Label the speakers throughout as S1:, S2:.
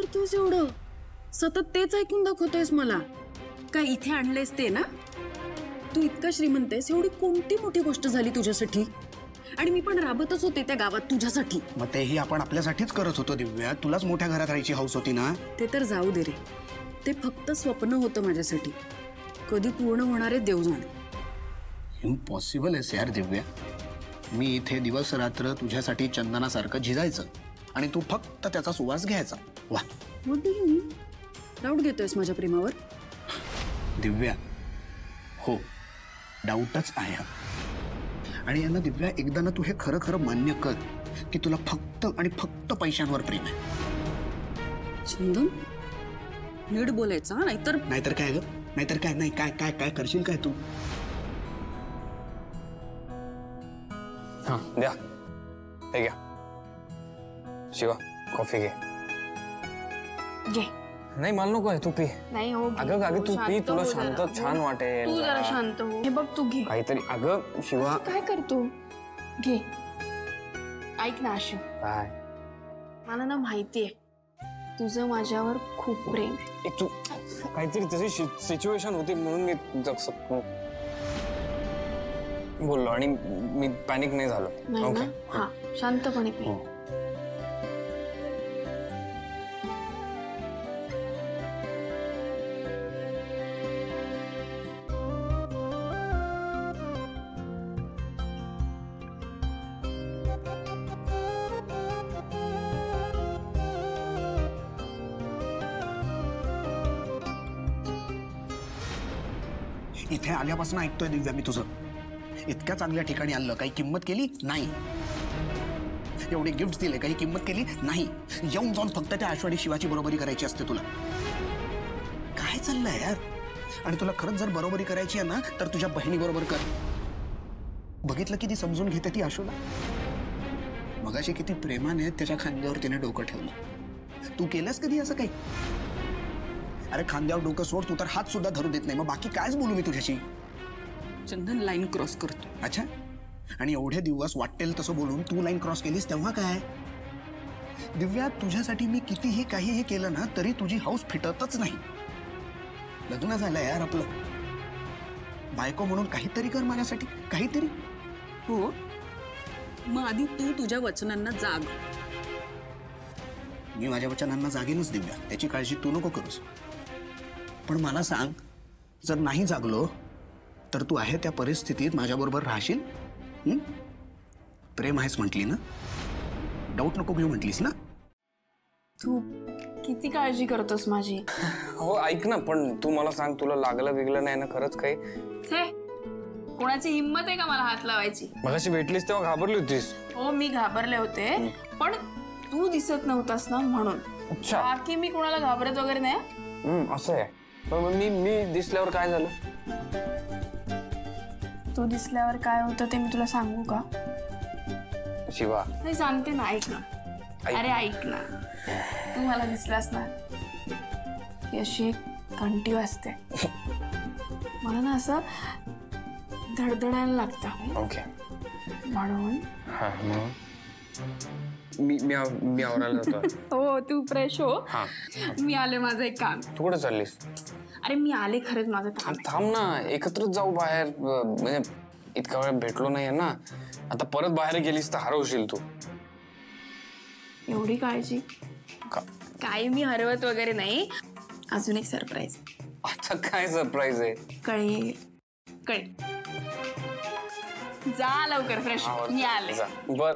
S1: करतोयस एवढं? सतत तेच ऐकून दाखवतोयस मला. काय इथे आणलेस ते ना? तू इतका श्रीमंत आहेस, एवढी कोणती मोठी गोष्ट झाली तुझ्यासाठी? आणि मी पण राबतच होते त्या गावात तुझ्यासाठी.
S2: मग तेही आपण आपल्यासाठीच करत होतो दिव्या. तुलाच मोठ्या घरात राहायची हौस होती ना.
S1: ते तर जाऊ दे रे, ते फक्त स्वप्न होतं माझ्यासाठी. कधी पूर्ण होणार आहे देव जाणे.
S2: इम्पॉसिबल आहे यार दिव्या. मी इथे दिवस रात्र तुझ्यासाठी चंदनासारखं झिजायचं आणि तू फक्त त्याचा सुवास घ्यायचा. वा,
S1: what do you mean? Doubt घेतोयस माझ्या प्रेमावर?
S2: दिव्या, हो, डाऊटच आहे हा. आणि यांना दिव्या, एकदा ना तू हे खरं खरं मान्य कर की तुला फक्त आणि फक्त पैशांवर प्रेम आहे.
S1: चंदन, नीट बोलायचं नाहीतर.
S2: नाहीतर काय ग? नाहीतर काय? नाही काय काय काय करशील काय तू?
S3: हाँ द्या, हे घ्या. शिवा कॉफी घे.
S4: घे.
S3: नाही मला नको आहे, तू पी.
S4: नाही हो,
S3: अगं अगं तू पी, तुला शांत छान वाटेल.
S4: तू जरा शांत हो. हे बघ तू घे
S3: काहीतरी. अगं शिवा
S4: काय करतो? घे. ऐक ना आशु,
S3: काय?
S4: मला ना माहितीये तुझं माझ्यावर खूप प्रेम आहे.
S3: तू काहीतरी तशी सिच्युएशन होती म्हणून मी बोललो आणि मी पॅनिक नाही झालो.
S4: नाही ना? हा, शांतपणे पी.
S2: इथे आल्यापासून ऐकतोय दिव्या मी तुझं. इतक्या चांगल्या ठिकाणी आलं, काही किंमत केली नाही. एवढे गिफ्ट दिले, काही किंमत केली नाही. येऊन जाऊन फक्त त्या आशु आणि शिवाची बरोबरी करायची असते तुला. काय चाललंय यार? आणि तुला खरंच जर बरोबरी करायची आहे ना तर तुझ्या बहिणी बरोबर कर. बघितलं किती समजून घेते ती आशुला. मगाशी किती प्रेमाने त्याच्या खांद्यावर तिने डोकं ठेवलं. तू केलंस कधी असं काही? अरे खांद्यावर डोकं सोड, तू तर हात सुद्धा धरू देत नाही. मग बाकी कायच बोलू मी तुझ्याशी?
S1: चंदन लाईन क्रॉस करतो.
S2: अच्छा, आणि एवढे दिवस वाटेल तसं बोलून तू लाईन क्रॉस केलीस तेव्हा काय? दिव्या, तुझ्यासाठी मी कितीही काहीही केलं ना तरी तुझी हौस फिटतच नाही. लग्न झालं यार आपलं. बायको म्हणून काहीतरी कर माझ्यासाठी, काहीतरी.
S1: हो, मग आधी तू तुझ्या वचनांना जाग.
S2: मी माझ्या वचनांना जागेनच दिव्या, त्याची काळजी तू नको करूस. पण मला सांग, जर नाही जागलो तर तू आहे त्या परिस्थितीत माझ्याबरोबर राहशील? प्रेम आहेस म्हटली ना, डाऊट नको घेऊ म्हटलीस ना.
S4: तू किती काळजी करतोस माझी.
S3: हो ऐक ना, पण तू मला सांग, तुला लागलं बिगलं नाही ना खरंच काही?
S4: कोणाची हिम्मत आहे का मला हात लावायची?
S3: मगाशी भेटलीस तेव्हा घाबरली होतीस.
S4: हो, मी घाबरले होते, पण तू दिसत नव्हतास ना म्हणून.
S3: अच्छा,
S4: बाकी मी कोणाला घाबरत वगैरे नाही.
S3: असं आहे. पण मी दिसल्यावर काय झालं?
S4: तू दिसल्यावर काय होतं ते मी तुला सांगू का?
S3: शिवा,
S4: नाही सांगते ना, ऐक ना. अरे ऐक ना, तू मला दिसलास ना की अशी एक घंटी वाजते. मला ना असं धडधडायला लागतं.
S3: ओके,
S4: म्हणून
S3: मी आवरायला जातो.
S4: हो, तू फ्रेश हो.
S3: हा,
S4: मी आले, माझं एक काम.
S3: तू कुठे चाललीस?
S4: अरे मी आले, खरंच माझं काम.
S3: थांब ना, एकत्रच जाऊ बाहेर. म्हणजे इतका वेळ भेटलो नाहीये ना. आता परत बाहेर गेलीस तर हरवशील तू.
S4: एवढी काळजी
S3: का?
S4: काय मी हरवत वगैरे नाही. अजून एक सरप्राईज.
S3: आता काय सरप्राईज आहे?
S4: कळेल. जा लवकर, फ्रेश. मी आले.
S3: बर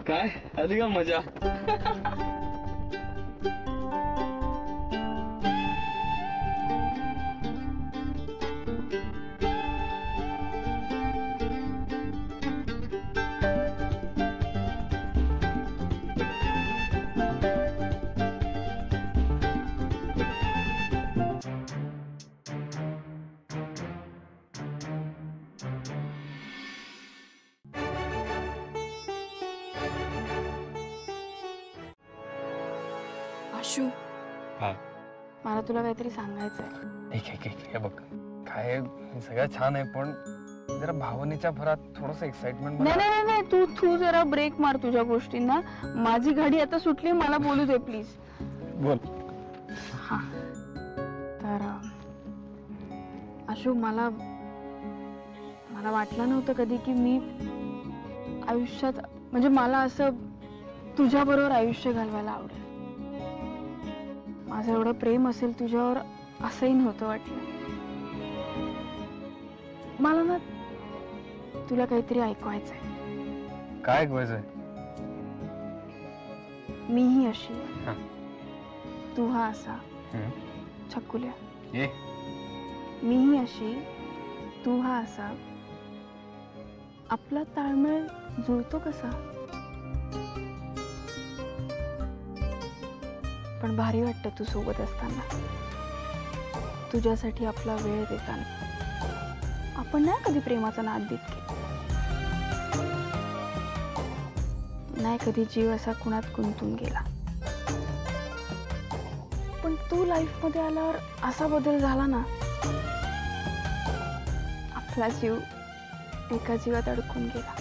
S5: काय आली का मजा?
S4: आशू
S5: काय
S4: मला तुला काहीतरी सांगायचं आहे.
S3: एक हे बघ काय सगळं छान आहे पण जरा भावनेच्या भरात थोडस एक्साइटमेंट
S4: नाही नाही नाही तू जरा ब्रेक मार तुझ्या गोष्टींना. माझी गाडी आता सुटली, मला बोलू दे प्लीज.
S3: बोल.
S4: हा तर आशू मला वाटलं नव्हतं कधी की मी आयुष्यात म्हणजे मला असं तुझ्याबरोबर आयुष्य घालवायला आवडेल. माझं एवढं प्रेम असेल तुझ्यावर असंही नव्हतं वाटलं. मला ना तुला काहीतरी ऐकवायचंय.
S3: काय ऐकवायचंय?
S4: मीही अशी
S3: हा.
S4: तू हा असा. छकुल्या
S3: ये
S4: मीही अशी तू हा असा. आपला ताळमेळ जुळतो कसा. पण भारी वाटतं तू सोबत असताना, तुझ्यासाठी आपला वेळ देताना. आपण नाही कधी प्रेमाचा नाद देत की नाही कधी जीव असा कुणात गुंतून गेला. पण तू लाईफ मध्ये आल्यावर असा बदल झाला ना, आपला जीव एका जीवात अडकून गेला.